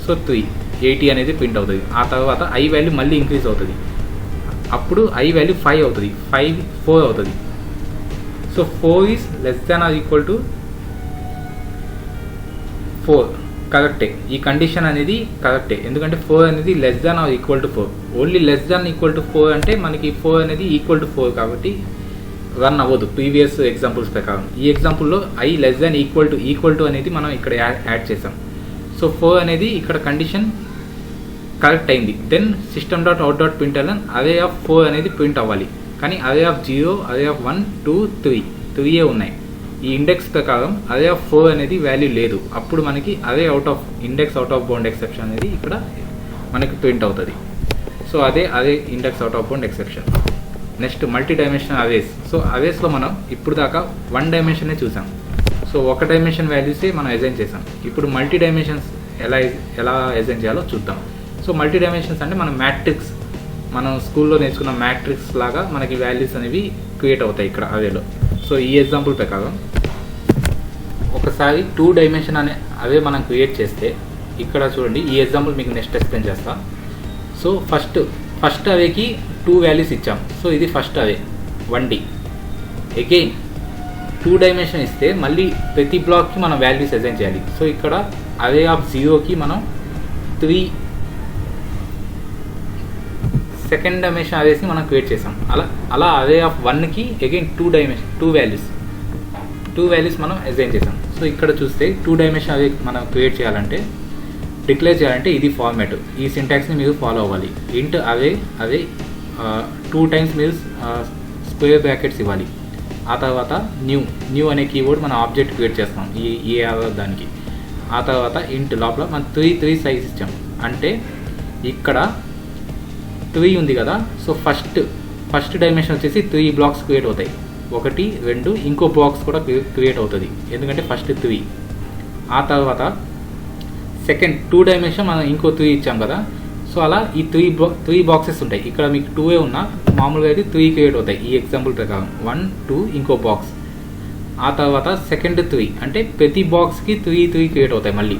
సో 3, 80 అనేది ప్రింట్ అవుతుంది. ఆ తర్వాత ఐ వాల్యూ మళ్ళీ ఇంక్రీజ్ అవుతుంది. అప్పుడు ఐ వాల్యూ 5 అవుతుంది, 4 అవుతుంది. So 4 is less than or equal to 4 కరెక్టే. ఈ కండిషన్ అనేది కరెక్టే, ఎందుకంటే 4 అనేది less than or equal to 4. Only less than equal to 4 అంటే మనకి 4 అనేది ఈక్వల్ టు 4 కాబట్టి రన్ అవ్వదు ప్రీవియస్ ఎగ్జాంపుల్స్ ప్రకారం. ఈ ఎగ్జాంపుల్లో I less than equal to అనేది మనం ఇక్కడ యాడ్ చేసాం. సో 4 అనేది ఇక్కడ కండిషన్ కరెక్ట్ అయింది. Then system dot out dot println array of 4 అనేది ప్రింట్ అవ్వాలి. కానీ అవే ఆఫ్ 0, అవే ఆఫ్ 1, 2, 3 ఉన్నాయి. ఈ ఇండెక్స్ ప్రకారం అవే ఆఫ్ 4 అనేది వాల్యూ లేదు. అప్పుడు మనకి array out of index out of bound exception అనేది ఇక్కడ మనకి ప్రింట్ అవుతుంది. సో అదే index out of bound exception. Next multi dimensional arrays. So అవేస్లో మనం ఇప్పుడు దాకా 1 డైమెన్షనే చూసాం. సో 1 డైమెన్షన్ వాల్యూసే మనం అసైన్ చేసాం. ఇప్పుడు మల్టీ డైమెన్షన్స్ ఎలా అసైన్ చేయాలో చూద్దాం. సో మల్టీ డైమెన్షన్స్ అంటే మనం మ్యాట్రిక్స్, మనం స్కూల్లో నేర్చుకున్న మ్యాట్రిక్స్ లాగా మనకి వాల్యూస్ అనేవి క్రియేట్ అవుతాయి ఇక్కడ అవేలో. సో ఈ ఎగ్జాంపుల్ ప్రకారం ఒకసారి 2 డైమెన్షన్ అనే అవే మనం క్రియేట్ చేస్తే ఇక్కడ చూడండి, ఈ ఎగ్జాంపుల్ మీకు నెక్స్ట్ ఎక్స్ప్లెయిన్ చేస్తా. సో ఫస్ట్ అవేకి 2 వాల్యూస్ ఇచ్చాం. సో ఇది ఫస్ట్ అవే 1D. అగైన్ 2 డైమెన్షన్ ఇస్తే మళ్ళీ ప్రతి బ్లాక్కి మనం వాల్యూస్ అసైన్ చేయాలి. సో ఇక్కడ అవే ఆఫ్ 0కి మనం 3 సెకండ్ డైమెన్షన్ అవేస్ని మనం క్రియేట్ చేసాం. అలా అవే ఆఫ్ 1కి అగైన్ 2 వాల్యూస్ మనం అసైన్ చేసాం. సో ఇక్కడ చూస్తే 2 డైమెన్షన్ అవే మనం క్రియేట్ చేయాలంటే, డిక్లేర్ చేయాలంటే ఇది ఫార్మాట్. ఈ సింటాక్స్ని మీరు ఫాలో అవ్వాలి. ఇంట్ అవే 2 టైమ్స్ మీరు స్క్వేర్ బ్రాకెట్స్ ఇవ్వాలి. ఆ తర్వాత న్యూ అనే కీవర్డ్ మనం ఆబ్జెక్ట్ క్రియేట్ చేస్తాం ఈ దానికి. ఆ తర్వాత ఇంట్ లోపల మనం 3 సైజ్ ఇచ్చాం. అంటే ఇక్కడ 3 ఉంది కదా. సో ఫస్ట్ డైమెన్షన్ వచ్చేసి 3 బ్లాక్స్ క్రియేట్ అవుతాయి. 1 2 ఇంకో బాక్స్ కూడా క్రియేట్ అవుతుంది, ఎందుకంటే ఫస్ట్ 3. ఆ తర్వాత సెకండ్ 2 డైమెన్షన్ మనం ఇంకో 3 ఇచ్చాం కదా. సో అలా ఈ 3 బాక్సెస్ ఉంటాయి. ఇక్కడ మీకు 2 ఉన్నా మామూలుగా అయితే 3 క్రియేట్ అవుతాయి ఈ ఎగ్జాంపుల్ ప్రకారం. 1 2 ఇంకో బాక్స్. ఆ తర్వాత సెకండ్ 3 అంటే ప్రతి బాక్స్కి 3 క్రియేట్ అవుతాయి మళ్ళీ.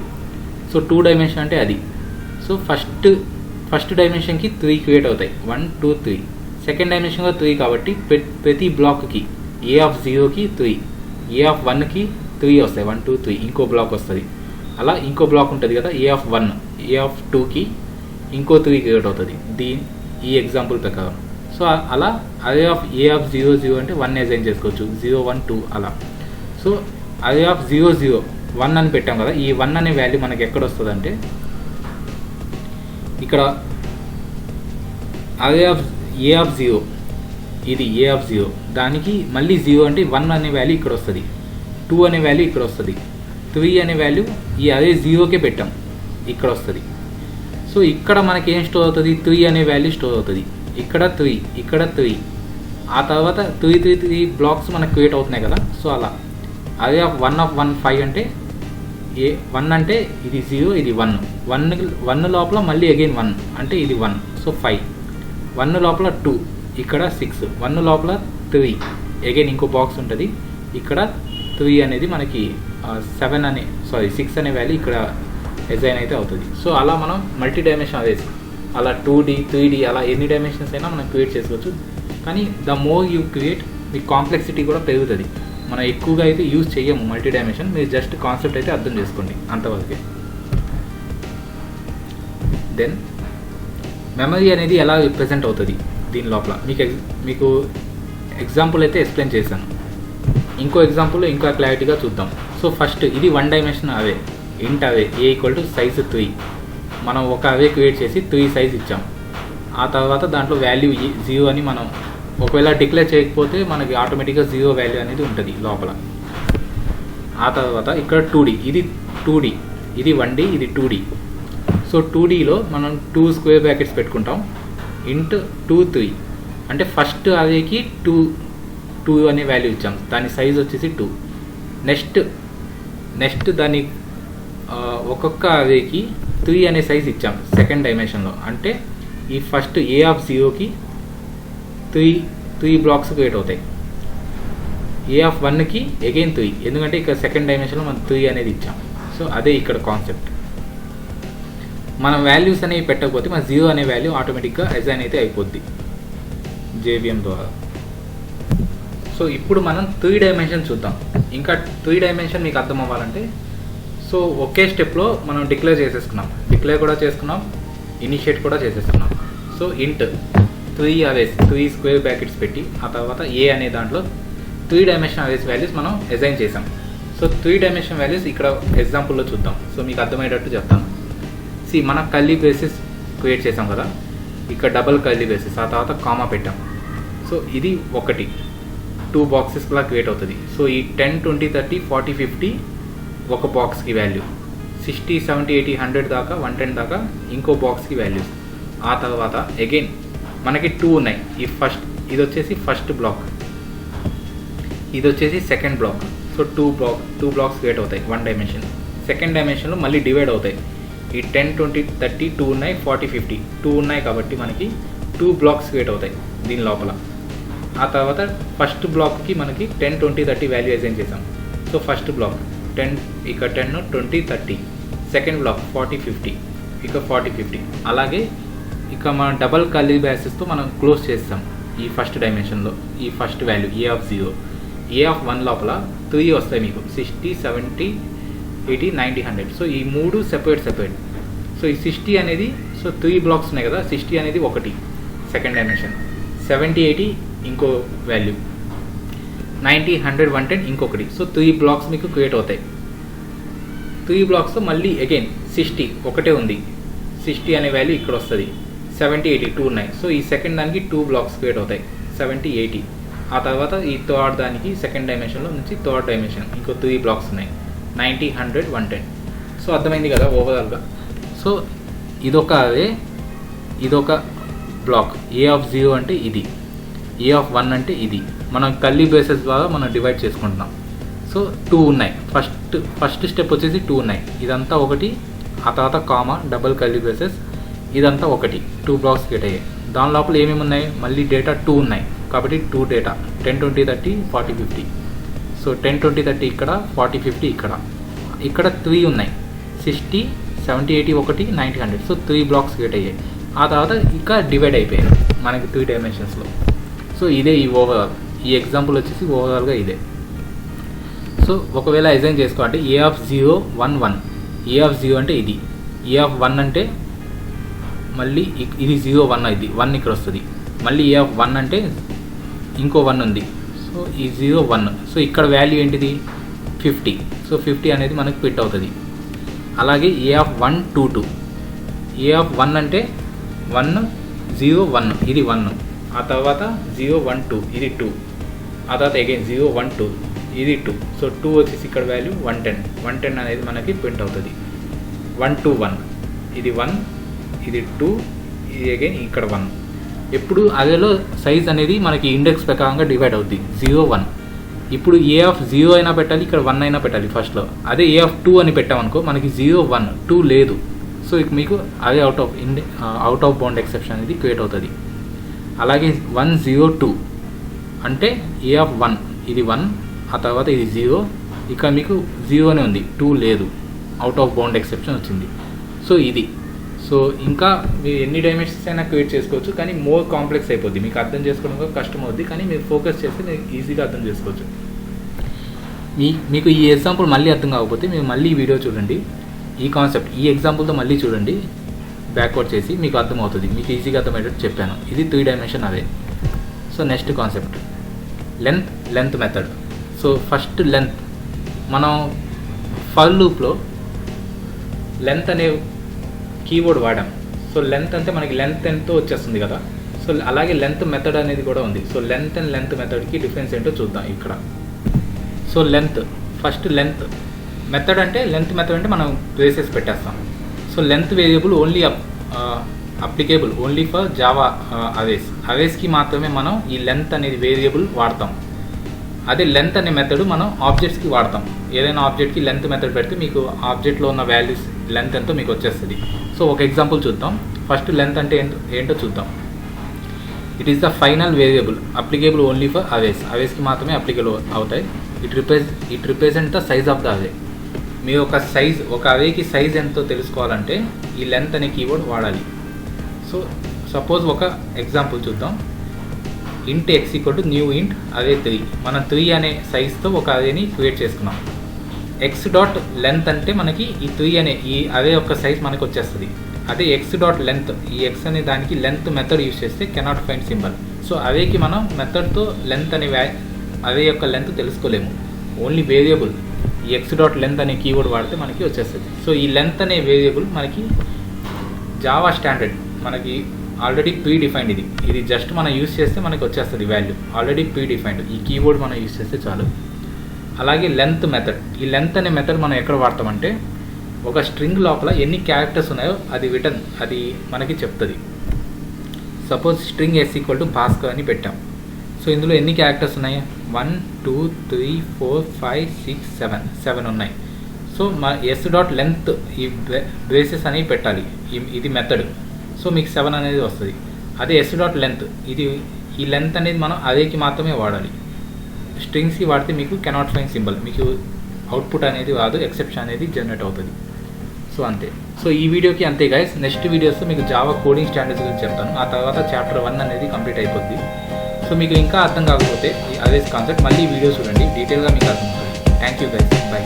సో 2 డైమెన్షన్ అంటే అది. సో ఫస్ట్ డైమెన్షన్కి 3 క్రియేట్ అవుతాయి, 1 2 3. సెకండ్ డైమెన్షన్గా 3 కాబట్టి ప్రతి బ్లాక్కి ఏ ఆఫ్ 0కి 3, ఏ ఆఫ్ 1కి 3 వస్తాయి, 1 2 3 ఇంకో బ్లాక్ వస్తుంది. అలా ఇంకో బ్లాక్ ఉంటుంది కదా, ఏ ఆఫ్ 1, ఏ ఆఫ్ 2కి ఇంకో 3 క్రియేట్ అవుతుంది ఈ ఎగ్జాంపుల్ ప్రకారం. సో అలా అదే ఆఫ్ ఏ ఆఫ్ 0 0 అంటే 1 అసైన్ చేసుకోవచ్చు, 0 1 2 అలా. సో అదే ఆఫ్ 0 0 1 అని పెట్టాం కదా. ఈ 1 అనే వాల్యూ మనకి ఎక్కడ వస్తుంది అంటే ఇక్కడ అదే ఆఫ్ ఏ ఆఫ్ 0, ఇది ఏ ఆఫ్ 0, దానికి మళ్ళీ 0 అంటే 1 అనే వాల్యూ ఇక్కడ వస్తుంది, 2 అనే వాల్యూ ఇక్కడ వస్తుంది, 3 అనే వాల్యూ ఈ అదే 0కే పెట్టాం ఇక్కడ వస్తుంది. సో ఇక్కడ మనకి ఏం స్టోర్ అవుతుంది, 3 అనే వాల్యూ స్టోర్ అవుతుంది. ఇక్కడ 3 ఆ తర్వాత 3 బ్లాక్స్ మనకు క్రియేట్ అవుతున్నాయి కదా. సో అలా అదే ఆఫ్ 1 ఆఫ్ 1 5 అంటే 1 అంటే ఇది 0 ఇది 1 లోపల మళ్ళీ అగైన్ 1 అంటే ఇది 1. సో 5, 1 లోపల 2, ఇక్కడ 6, 1 లోపల 3 అగైన్ ఇంకో బాక్స్ ఉంటుంది. ఇక్కడ 3 అనేది మనకి 6 అనే వాల్యూ ఇక్కడ అసైన్ అయితే అవుతుంది. సో అలా మనం మల్టీ డైమెన్షన్ అవేసి అలా 2D 3D అలా ఎన్ని డైమెన్షన్స్ అయినా మనం క్రియేట్ చేసుకోవచ్చు. కానీ the more you create me complexity కూడా పెరుగుతుంది. మనం ఎక్కువగా అయితే యూజ్ చేయము మల్టీ డైమెన్షన్, మీరు జస్ట్ కాన్సెప్ట్ అయితే అర్థం చేసుకోండి అంతవరకే. దెన్ మెమరీ అనేది ఎలా రిప్రజెంట్ అవుతుంది దీని లోపల మీకు ఎగ్జాంపుల్ అయితే ఎక్స్ప్లెయిన్ చేశాను. ఇంకో ఎగ్జాంపుల్ ఇంకా క్లారిటీగా చూద్దాం. సో ఫస్ట్ ఇది 1 డైమెన్షన్ అవే, ఇంట్ array A equal to size 3. మనం ఒక అవే క్రియేట్ చేసి 3 సైజ్ ఇచ్చాం. ఆ తర్వాత దాంట్లో వాల్యూ 0 అని మనం ఒకవేళ డిక్లేర్ చేయకపోతే మనకి ఆటోమేటిక్గా 0 వాల్యూ అనేది ఉంటుంది లోపల. ఆ తర్వాత ఇక్కడ 2D, ఇది 2D, ఇది 1D, ఇది 2D. సో 2Dలో మనం 2 స్క్వేర్ బ్రాకెట్స్ పెట్టుకుంటాం. ఇంట్ 2 3 అంటే ఫస్ట్ అవేకి 2 అనే వాల్యూ ఇచ్చాం, దాని సైజ్ వచ్చేసి 2. నెక్స్ట్ దాని ఒక్కొక్క అవేకి 3 అనే సైజ్ ఇచ్చాం సెకండ్ డైమెన్షన్లో. అంటే ఈ ఫస్ట్ ఏ ఆఫ్ 0కి 3 బ్లాక్స్ క్రియేట్ అవుతాయి, ఏ ఆఫ్ 1కి అగైన్ 3, ఎందుకంటే ఇక్కడ సెకండ్ డైమెన్షన్లో మనం 3 అనేది ఇచ్చాం. సో అదే ఇక్కడ కాన్సెప్ట్. మనం వాల్యూస్ అనేవి పెట్టకపోతే మన 0 అనే వాల్యూ ఆటోమేటిక్గా అసైన్ అయితే అయిపోద్ది JVM ద్వారా. సో ఇప్పుడు మనం 3 డైమెన్షన్ చూద్దాం. ఇంకా 3 డైమెన్షన్ మీకు అర్థం అవ్వాలంటే సో ఒకే స్టెప్లో మనం డిక్లేర్ కూడా చేసుకున్నాం, ఇనిషియేట్ కూడా చేసేసుకున్నాం. సో ఇంట్ 3 అవేస్ 3 స్క్వేర్ బ్రాకెట్స్ పెట్టి ఆ తర్వాత ఏ అనే దాంట్లో 3 డైమెన్షన్ అవేస్ వాల్యూస్ మనం అసైన్ చేసాం. సో 3 డైమెన్షన్ వాల్యూస్ ఇక్కడ ఎగ్జాంపుల్లో చూద్దాం. సో మీకు అర్థమయ్యేటట్టు చెప్తాను. మనం కర్లీ బ్రేసెస్ క్రియేట్ చేసాం కదా, ఇక్కడ డబుల్ కర్లీ బ్రేసెస్, ఆ తర్వాత కామా పెట్టాం. సో ఇది 2 బాక్సెస్ కూడా క్రియేట్ అవుతుంది. సో ఈ 10 20 30 40 50 ఒక బాక్స్కి వాల్యూ, 60 70 80 100 దాకా 110 దాకా ఇంకో బాక్స్కి వాల్యూస్. ఆ తర్వాత అగైన్ మనకి 2 ఉన్నాయి. ఇది వచ్చేసి ఫస్ట్ బ్లాక్, ఇది వచ్చేసి second block. So 2 blocks create అవుతాయి 1 డైమెన్షన్. సెకండ్ డైమెన్షన్లో మళ్ళీ డివైడ్ అవుతాయి. ఈ 10 20 30 2 ఉన్నాయి, 40 50 2 ఉన్నాయి కాబట్టి మనకి 2 బ్లాక్స్ క్రియేట్ అవుతాయి దీని లోపల. ఆ తర్వాత ఫస్ట్ బ్లాక్కి మనకి 10 20 30 వాల్యూ అసైన్ చేసాం. సో ఫస్ట్ బ్లాక్ 10, ఇక 10, 20, 30. సెకండ్ బ్లాక్ 40, 50, ఇక 40, 50. అలాగే ఇక మన డబల్ కర్లీ బ్రాసెస్తో మనం క్లోజ్ చేస్తాం ఈ ఫస్ట్ డైమెన్షన్లో. ఈ ఫస్ట్ వాల్యూ A0, A1 లోపల 3 వస్తాయి మీకు, 60, 70, 80, 90, 100. సో ఈ 3 సెపరేట్. సో ఈ 60 అనేది, సో 3 బ్లాక్స్ ఉన్నాయి కదా, 60 అనేది ఒకటి సెకండ్ డైమెన్షన్, 70, 80 ఇంకో వాల్యూ, 90, 100, 110 ఇంకొకటి. సో 3 బ్లాక్స్ మీకు క్రియేట్ అవుతాయి. 3 బ్లాక్స్తో మళ్ళీ అగైన్ 60 ఒకటే ఉంది, 60 అనే వాల్యూ ఇక్కడ వస్తుంది, 70, 80 2 ఉన్నాయి. సో ఈ సెకండ్ దానికి 2 బ్లాక్స్ క్రియేట్ అవుతాయి, 70, 80. ఆ తర్వాత ఈ థర్డ్ దానికి సెకండ్ డైమెన్షన్లో నుంచి థర్డ్ డైమెన్షన్ ఇంకో 3 బ్లాక్స్ ఉన్నాయి, 90, 100, 110. సో అర్థమైంది కదా ఓవరాల్గా. సో ఇదొక బ్లాక్. A0 అంటే ఇది, A1 అంటే ఇది. మనం కర్లీ బ్రేసెస్ ద్వారా మనం డివైడ్ చేసుకుంటున్నాం. సో 2 ఉన్నాయి, ఫస్ట్ స్టెప్ వచ్చేసి 2 ఉన్నాయి, ఇదంతా ఒకటి. ఆ తర్వాత కామా, డబుల్ కర్లీ బ్రేసెస్, ఇదంతా ఒకటి. 2 బ్లాక్స్ క్రియేట్ అయ్యాయి. దాని లోపల ఏమేమి ఉన్నాయి, మళ్ళీ డేటా 2 ఉన్నాయి కాబట్టి 2 డేటా, 10, 20, 30, 40, 50. సో 10, 20, 30 ఇక్కడ, 40, 50 ఇక్కడ 3 ఉన్నాయి, 60, 70, 80 ఒకటి, 90, 100. సో 3 బ్లాక్స్ క్రియేట్ అయ్యాయి. ఆ తర్వాత ఇంకా డివైడ్ అయిపోయాయి మనకి 3 డైమెన్షన్స్లో. సో ఇదే ఈ ఓవరాల్, ఈ ఎగ్జాంపుల్ వచ్చేసి ఓవరాల్గా ఇదే. సో ఒకవేళ అసైన్ చేసుకోవాలంటే A0, 1, 1. A0 అంటే ఇది, A1 అంటే మళ్ళీ ఇది 0, 1 ఇది 1 ఇక్కడ వస్తుంది. మళ్ళీ A1 అంటే ఇంకో 1 ఉంది, సో ఈ 0, 1. సో ఇక్కడ వాల్యూ ఏంటిది 50. సో 50 అనేది మనకు ఫిట్ అవుతుంది. అలాగే A1, 2, 2. A1 అంటే 1, 0, 1 ఇది 1. ఆ తర్వాత 0, 1, 2 ఇది 2. ఆ తర్వాత అగైన్ 0, 1, 2 ఇది 2. సో 2 వచ్చేసి ఇక్కడ వాల్యూ 110 అనేది మనకి ప్రింట్ అవుతుంది. 1, 2, 1 ఇది 1, ఇది 2, ఇది అగైన్ ఇక్కడ 1. ఎప్పుడు అదేలో సైజ్ అనేది మనకి ఇండెక్స్ ప్రకారంగా డివైడ్ అవుద్ది, 0, 1. ఇప్పుడు A0 అయినా పెట్టాలి, ఇక్కడ 1 అయినా పెట్టాలి ఫస్ట్లో. అదే A2 అని పెట్టామనుకో మనకి 0, 1, 2 లేదు. సో ఇక మీకు అదే అవుట్ ఆఫ్ బౌండ్ ఎక్సెప్షన్ అనేది క్రియేట్ అవుతుంది. అలాగే 1, 0, 2 అంటే A1 ఇది 1, ఆ తర్వాత ఇది 0, ఇక్కడ మీకు 0 అనే ఉంది, 2 లేదు, అవుట్ ఆఫ్ బౌండ్ ఎక్సెప్షన్ వచ్చింది. సో ఇది. సో ఇంకా మీరు ఎన్ని డైమెన్షన్స్ అయినా క్రియేట్ చేసుకోవచ్చు, కానీ మోర్ కాంప్లెక్స్ అయిపోద్ది, మీకు అర్థం చేసుకోవడం కష్టం అవుద్ది. కానీ మీరు ఫోకస్ చేస్తే మీరు ఈజీగా అర్థం చేసుకోవచ్చు. మీకు ఈ ఎగ్జాంపుల్ మళ్ళీ అర్థం కాకపోతే మీరు మళ్ళీ ఈ వీడియో చూడండి, ఈ కాన్సెప్ట్ ఈ ఎగ్జాంపుల్తో మళ్ళీ చూడండి, బ్యాక్వర్డ్ చేసి మీకు అర్థమవుతుంది. మీకు ఈజీగా అర్థమయ్యేటట్టు చెప్పాను. ఇది 3 dimension array. So next concept length method. So first length, మనం ఫర్ లూప్లో లెంత్ అనే కీవర్డ్ వాడాం. సో లెంత్ అంటే మనకి లెంత్ ఎంతో వచ్చేస్తుంది కదా. సో అలాగే లెంత్ మెథడ్ అనేది కూడా ఉంది. సో లెంత్ అండ్ లెంత్ మెథడ్కి డిఫరెన్స్ ఏంటో చూద్దాం ఇక్కడ. సో ఫస్ట్ లెంత్ మెథడ్ అంటే మనం బ్రేసెస్ పెట్టేస్తాం. So length variable only applicable only for Java అవేస్కి మాత్రమే మనం ఈ లెంత్ అనేది వేరియబుల్ వాడతాం. అదే లెంత్ అనే మెథడ్ మనం ఆబ్జెక్ట్స్కి వాడతాం. ఏదైనా ఆబ్జెక్ట్కి లెంత్ మెథడ్ పెడితే మీకు ఆబ్జెక్ట్లో ఉన్న వాల్యూస్ లెంత్ ఎంతో మీకు వచ్చేస్తుంది. సో ఒక ఎగ్జాంపుల్ చూద్దాం. ఫస్ట్ లెంత్ అంటే ఏంటో చూద్దాం. It is the final variable applicable only for అవేస్కి మాత్రమే అప్లికేబుల్ అవుతాయి. It represent the size of the array. మీరు ఒక అవేకి సైజ్ ఎంతో తెలుసుకోవాలంటే ఈ లెంత్ అనే కీవర్డ్ వాడాలి. సో సపోజ్ ఒక ఎగ్జాంపుల్ చూద్దాం. int x = న్యూ ఇంట్ అవే 3. మనం 3 అనే సైజ్తో ఒక అవేని క్రియేట్ చేసుకున్నాం. x.length అంటే మనకి ఈ 3 అనే ఈ అవే యొక్క సైజ్ మనకు వచ్చేస్తుంది. అదే x.length, ఈ x అనే దానికి లెంత్ మెథడ్ యూజ్ చేస్తే కెనాట్ ఫైండ్ సింబల్. సో అవేకి మనం మెథడ్తో లెంత్ అనే అవే యొక్క లెంత్ తెలుసుకోలేము. ఓన్లీ వేరియబుల్ ఈ x.length అనే కీవర్డ్ వాడితే మనకి వచ్చేస్తుంది. సో ఈ లెంత్ అనే వేరియబుల్ మనకి జావా స్టాండర్డ్, మనకి ఆల్రెడీ ప్రీ డిఫైన్డ్. ఇది జస్ట్ మనం యూస్ చేస్తే మనకి వచ్చేస్తుంది వాల్యూ, ఆల్రెడీ ప్రీ డిఫైన్డ్. ఈ కీవర్డ్ మనం యూస్ చేస్తే చాలు. అలాగే లెంత్ మెథడ్, ఈ లెంత్ అనే మెథడ్ మనం ఎక్కడ వాడతామంటే ఒక స్ట్రింగ్ లోపల ఎన్ని క్యారెక్టర్స్ ఉన్నాయో అది మనకి చెప్తుంది. సపోజ్ స్ట్రింగ్ s = భాస్కర్ అని పెట్టాం. సో ఇందులో ఎన్ని క్యారెక్టర్స్ ఉన్నాయి? 1, 2, 3, 4, 5, 6, 7 ఉన్నాయి. సో మా s.length ఈ బ్రేసెస్ అనేవి పెట్టాలి, ఇది మెథడ్. సో మీకు 7 అనేది వస్తుంది. అదే s.length ఈ లెంత్ అనేది మనం అదేకి మాత్రమే వాడాలి. స్ట్రింగ్స్కి వాడితే మీకు కెనాట్ ఫైండ్ సింబల్, మీకు అవుట్పుట్ అనేది రాదు, ఎక్సెప్షన్ అనేది జనరేట్ అవుతుంది. సో అంతే. సో ఈ వీడియోకి అంతే గైస్. నెక్స్ట్ వీడియోస్ మీకు జావా కోడింగ్ స్టాండర్డ్స్ గురించి చెప్తాను. ఆ తర్వాత చాప్టర్ 1 అనేది కంప్లీట్ అయిపోద్ది. సో మీకు ఇంకా అర్థం కాకపోతే అదే కాన్సెప్ట్ మళ్ళీ వీడియో చూడండి, డీటెయిల్గా మీకు అర్థమవుతుంది. Thank you guys, by.